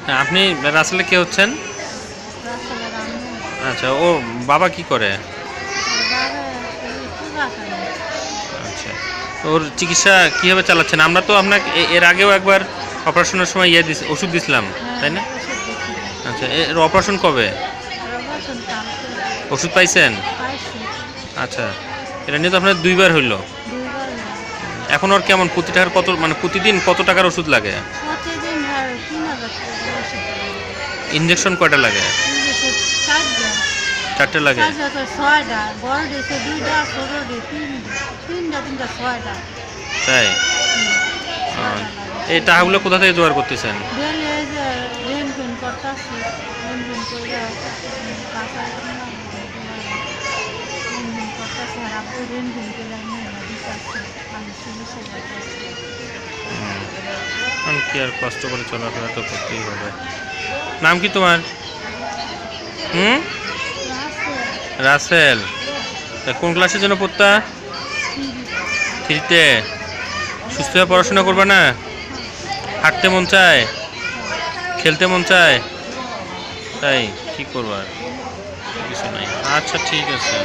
হ্যাঁ, আপনি রাসেলের কে হচ্ছেন? আচ্ছা, ও বাবা কি করে? আচ্ছা, ওর চিকিৎসা কীভাবে চালাচ্ছেন? আমরা তো আপনাকে এর আগেও একবার অপারেশনের সময় ওষুধ দিছিলাম, তাই না? আচ্ছা, এর অপারেশন কবে? ওষুধ পাইছেন? আচ্ছা, এটা নিয়ে তো আপনার 2বার হইলো। এখন ওর কেমন প্রতি টাকার কত, মানে প্রতিদিন কত টাকার ওষুধ লাগে? ইঞ্জেকশন কয়টা লাগে? 4টে লাগে। তাই? এই টাকাগুলো কোথা থেকে জোগাড় করতেছেন? কি আর কষ্ট করে চলাফেরা তো করতেই হবে। নাম কি তোমার? রাসেল। কোন ক্লাসের জন্য পড়তা? 3তে। সুস্থ হয়ে পড়াশোনা করবে না? হাঁটতে মন চায়, খেলতে মন চায়, তাই কি করবার কিছু নাই। আচ্ছা, ঠিক আছে।